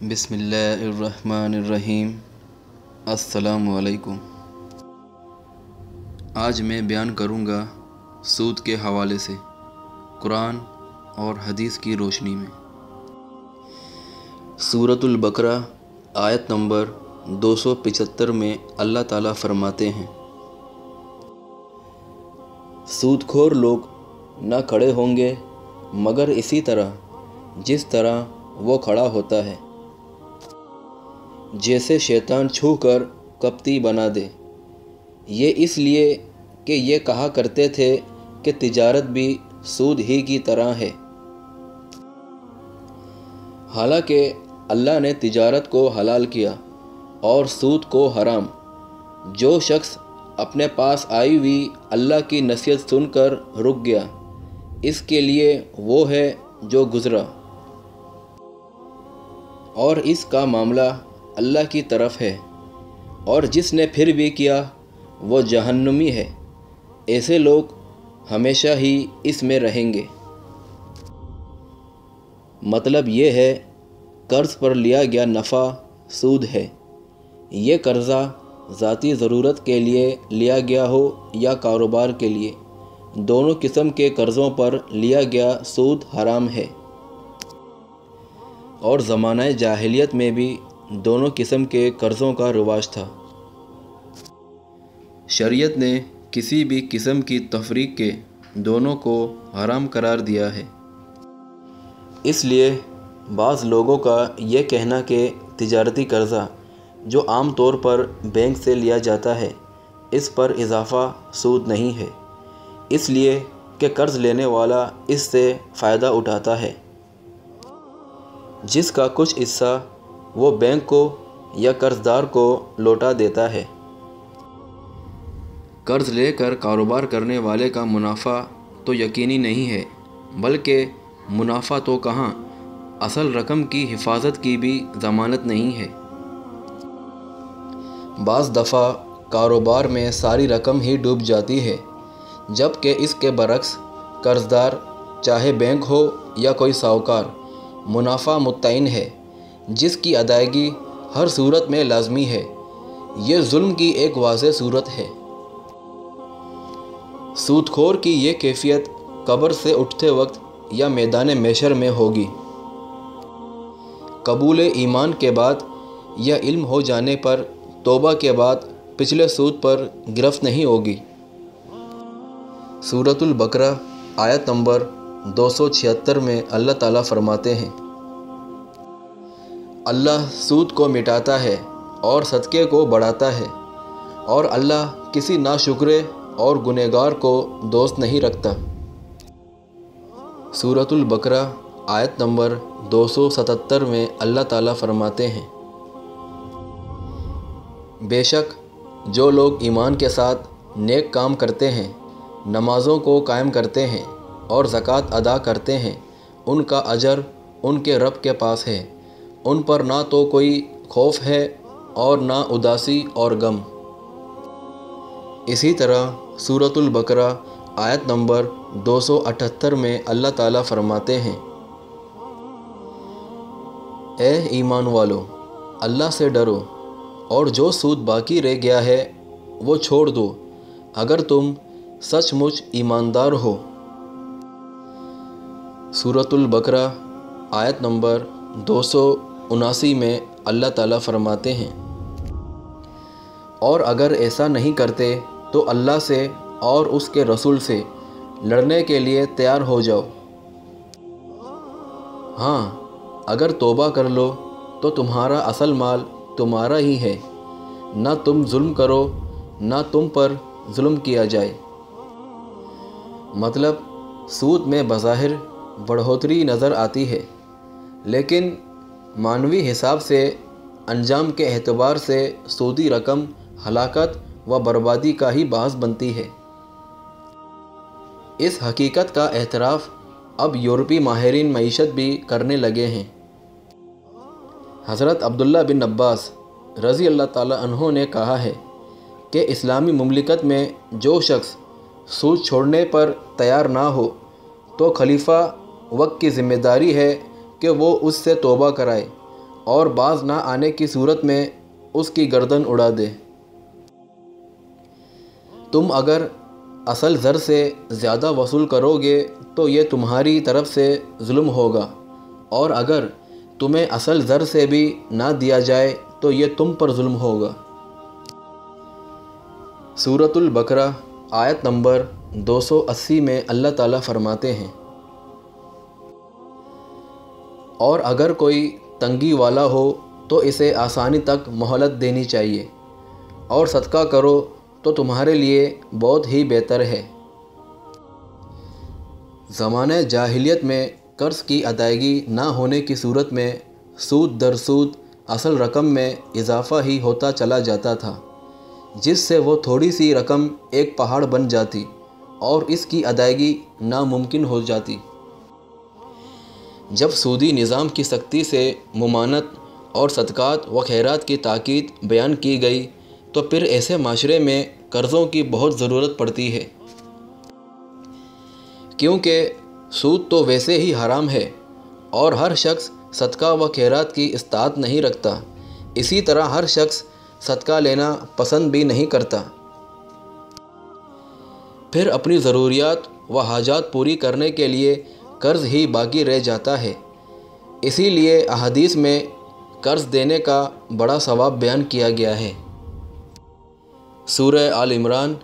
بسم اللہ الرحمن الرحیم۔ السلام علیکم۔ آج میں بیان کروں گا سود کے حوالے سے قرآن اور حدیث کی روشنی میں۔ سورۃ البقرہ آیت نمبر 275 میں اللہ تعالیٰ فرماتے ہیں، سود خور لوگ نہ کھڑے ہوں گے مگر اسی طرح جس طرح وہ کھڑا ہوتا ہے، جیسے شیطان چھو کر کپتی بنا دے، یہ اس لیے کہ یہ کہا کرتے تھے کہ تجارت بھی سود ہی کی طرح ہے۔ حالانکہ اللہ نے تجارت کو حلال کیا اور سود کو حرام۔ جو شخص اپنے پاس آئی ہوئی اللہ کی نصیحت سن کر رک گیا، اس کے لیے وہ ہے جو گزرا، اور اس کا معاملہ اللہ کی طرف ہے، اور جس نے پھر بھی کیا وہ جہنمی ہے۔ ایسے لوگ ہمیشہ ہی اس میں رہیں گے۔ مطلب یہ ہے قرض پر لیا گیا نفع سود ہے۔ یہ قرضہ ذاتی ضرورت کے لیے لیا گیا ہو یا کاروبار کے لیے، دونوں قسم کے قرضوں پر لیا گیا سود حرام ہے۔ اور زمانہ جاہلیت میں بھی دونوں قسم کے قرضوں کا رواج تھا۔ شریعت نے کسی بھی قسم کی تفریق کے دونوں کو حرام قرار دیا ہے۔ اس لیے بعض لوگوں کا یہ کہنا کہ تجارتی قرضہ جو عام طور پر بینک سے لیا جاتا ہے، اس پر اضافہ سود نہیں ہے، اس لیے کہ قرض لینے والا اس سے فائدہ اٹھاتا ہے، جس کا کچھ حصہ وہ بینک کو یا قرض دار کو لوٹا دیتا ہے۔ قرض لے کر کاروبار کرنے والے کا منافع تو یقینی نہیں ہے، بلکہ منافع تو کہاں، اصل رقم کی حفاظت کی بھی ضمانت نہیں ہے۔ بعض دفعہ کاروبار میں ساری رقم ہی ڈوب جاتی ہے، جبکہ اس کے برعکس قرض دار چاہے بینک ہو یا کوئی ساہوکار منافع متعین ہے، جس کی ادائیگی ہر صورت میں لازمی ہے۔ یہ ظلم کی ایک واضح صورت ہے۔ سود خور کی یہ کیفیت قبر سے اٹھتے وقت یا میدان محشر میں ہوگی۔ قبول ایمان کے بعد یا علم ہو جانے پر توبہ کے بعد پچھلے سود پر گرفت نہیں ہوگی۔ سورۃ البقرہ آیت نمبر 276 میں اللہ تعالیٰ فرماتے ہیں، اللہ سود کو مٹاتا ہے اور صدقے کو بڑھاتا ہے، اور اللہ کسی ناشکرے اور گنہگار کو دوست نہیں رکھتا۔ سورۃ البقرہ آیت نمبر 277 میں اللہ تعالیٰ فرماتے ہیں، بے شک جو لوگ ایمان کے ساتھ نیک کام کرتے ہیں، نمازوں کو قائم کرتے ہیں اور زکوٰۃ ادا کرتے ہیں، ان کا اجر ان کے رب کے پاس ہے، ان پر نہ تو کوئی خوف ہے اور نہ اداسی اور غم۔ اسی طرح سورۃ البقرہ آیت نمبر 278 میں اللہ تعالیٰ فرماتے ہیں، اے ایمان والو، اللہ سے ڈرو اور جو سود باقی رہ گیا ہے وہ چھوڑ دو، اگر تم سچ مچ ایماندار ہو۔ سورۃ البقرہ آیت نمبر 279 میں اللہ تعالیٰ فرماتے ہیں، اور اگر ایسا نہیں کرتے تو اللہ سے اور اس کے رسول سے لڑنے کے لیے تیار ہو جاؤ۔ ہاں، اگر توبہ کر لو تو تمہارا اصل مال تمہارا ہی ہے، نہ تم ظلم کرو نہ تم پر ظلم کیا جائے۔ مطلب سود میں بظاہر بڑھوتری نظر آتی ہے، لیکن معنوی حساب سے انجام کے اعتبار سے سودی رقم ہلاکت و بربادی کا ہی باعث بنتی ہے۔ اس حقیقت کا اعتراف اب یورپی ماہرین معیشت بھی کرنے لگے ہیں۔ حضرت عبداللہ بن عباس رضی اللہ تعالیٰ عنہ نے کہا ہے کہ اسلامی مملکت میں جو شخص سود چھوڑنے پر تیار نہ ہو تو خلیفہ وقت کی ذمہ داری ہے کہ وہ اس سے توبہ کرائے اور باز نہ آنے کی صورت میں اس کی گردن اڑا دے۔ تم اگر اصل زر سے زیادہ وصول کرو گے تو یہ تمہاری طرف سے ظلم ہوگا، اور اگر تمہیں اصل زر سے بھی نہ دیا جائے تو یہ تم پر ظلم ہوگا۔ سورۃ البقرہ آیت نمبر 280 میں اللہ تعالیٰ فرماتے ہیں، اور اگر کوئی تنگی والا ہو تو اسے آسانی تک مہلت دینی چاہیے، اور صدقہ کرو تو تمہارے لیے بہت ہی بہتر ہے۔ زمانہ جاہلیت میں قرض کی ادائیگی نہ ہونے کی صورت میں سود در سود اصل رقم میں اضافہ ہی ہوتا چلا جاتا تھا، جس سے وہ تھوڑی سی رقم ایک پہاڑ بن جاتی اور اس کی ادائیگی ناممکن ہو جاتی۔ جب سودی نظام کی سختی سے ممانعت اور صدقات و خیرات کی تاکید بیان کی گئی تو پھر ایسے معاشرے میں قرضوں کی بہت ضرورت پڑتی ہے، کیونکہ سود تو ویسے ہی حرام ہے اور ہر شخص صدقہ و خیرات کی استطاعت نہیں رکھتا، اسی طرح ہر شخص صدقہ لینا پسند بھی نہیں کرتا، پھر اپنی ضروریات و حاجات پوری کرنے کے لیے قرض ہی باقی رہ جاتا ہے۔ اسی لیے احادیث میں قرض دینے کا بڑا ثواب بیان کیا گیا ہے۔ سورہ آل عمران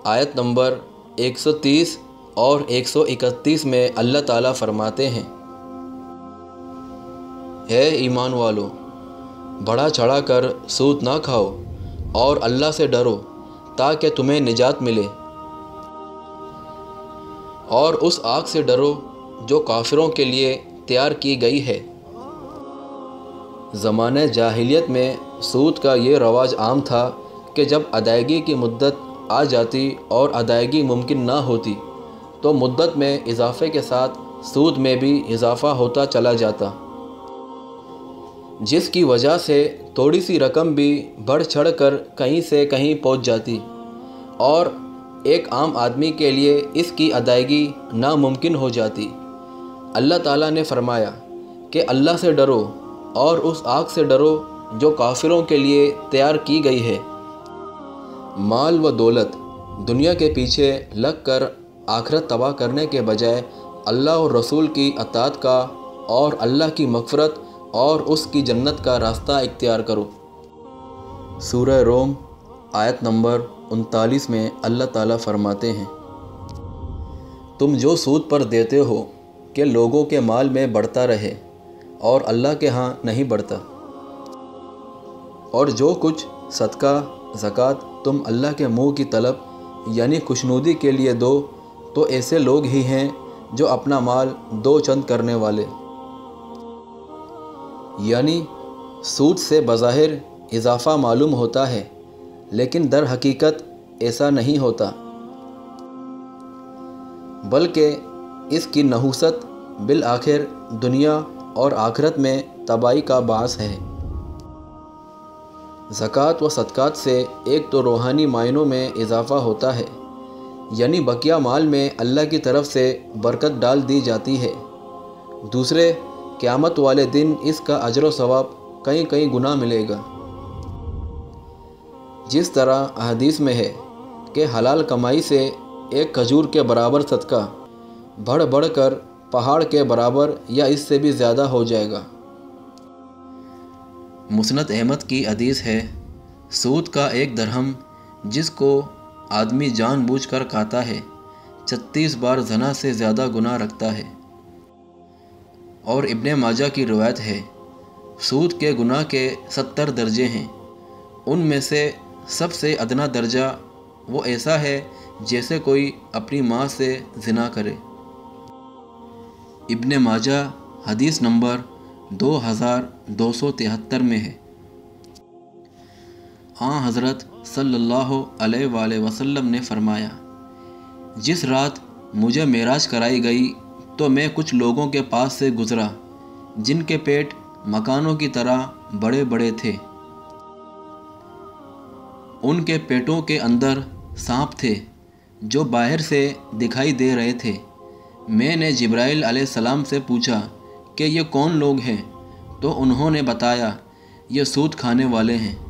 آیت نمبر 130 اور 131 میں اللہ تعالیٰ فرماتے ہیں، اے ایمان والو، بڑھا چڑھا کر سود نہ کھاؤ اور اللہ سے ڈرو تاکہ تمہیں نجات ملے، اور اس آگ سے ڈرو جو کافروں کے لیے تیار کی گئی ہے۔ زمانہ جاہلیت میں سود کا یہ رواج عام تھا کہ جب ادائیگی کی مدت آ جاتی اور ادائیگی ممکن نہ ہوتی تو مدت میں اضافے کے ساتھ سود میں بھی اضافہ ہوتا چلا جاتا، جس کی وجہ سے تھوڑی سی رقم بھی بڑھ چڑھ کر کہیں سے کہیں پہنچ جاتی اور ایک عام آدمی کے لیے اس کی ادائیگی ناممکن ہو جاتی۔ اللہ تعالیٰ نے فرمایا کہ اللہ سے ڈرو اور اس آگ سے ڈرو جو کافروں کے لیے تیار کی گئی ہے۔ مال و دولت دنیا کے پیچھے لگ کر آخرت تباہ کرنے کے بجائے اللہ اور رسول کی اطاعت کا اور اللہ کی مغفرت اور اس کی جنت کا راستہ اختیار کرو۔ سورہ روم آیت نمبر 39 میں اللہ تعالیٰ فرماتے ہیں، تم جو سود پر دیتے ہو کہ لوگوں کے مال میں بڑھتا رہے اور اللہ کے ہاں نہیں بڑھتا، اور جو کچھ صدقہ زکوٰۃ تم اللہ کے منہ کی طلب یعنی خوشنودی کے لیے دو تو ایسے لوگ ہی ہیں جو اپنا مال دو چند کرنے والے، یعنی سود سے بظاہر اضافہ معلوم ہوتا ہے لیکن در حقیقت ایسا نہیں ہوتا، بلکہ اس کی نحوست بالآخر دنیا اور آخرت میں تباہی کا باعث ہے۔ زکوٰۃ و صدقات سے ایک تو روحانی معنوں میں اضافہ ہوتا ہے، یعنی بقیہ مال میں اللہ کی طرف سے برکت ڈال دی جاتی ہے، دوسرے قیامت والے دن اس کا اجر و ثواب کئی کئی گنا ملے گا۔ جس طرح احادیث میں ہے کہ حلال کمائی سے ایک کھجور کے برابر صدقہ بڑھ بڑھ کر پہاڑ کے برابر یا اس سے بھی زیادہ ہو جائے گا۔ مسند احمد کی حدیث ہے، سود کا ایک درہم جس کو آدمی جان بوجھ کر کھاتا ہے 36 بار زنا سے زیادہ گناہ رکھتا ہے۔ اور ابن ماجہ کی روایت ہے، سود کے گناہ کے 70 درجے ہیں، ان میں سے سب سے ادنا درجہ وہ ایسا ہے جیسے کوئی اپنی ماں سے زنا کرے۔ ابن ماجہ حدیث نمبر 2273 میں ہے۔ آن حضرت صلی اللہ علیہ وآلہ وسلم نے فرمایا، جس رات مجھے معراج کرائی گئی تو میں کچھ لوگوں کے پاس سے گزرا جن کے پیٹ مکانوں کی طرح بڑے بڑے تھے، ان کے پیٹوں کے اندر سانپ تھے جو باہر سے دکھائی دے رہے تھے۔ میں نے جبرائیل علیہ السلام سے پوچھا کہ یہ کون لوگ ہیں؟ تو انہوں نے بتایا یہ سود کھانے والے ہیں۔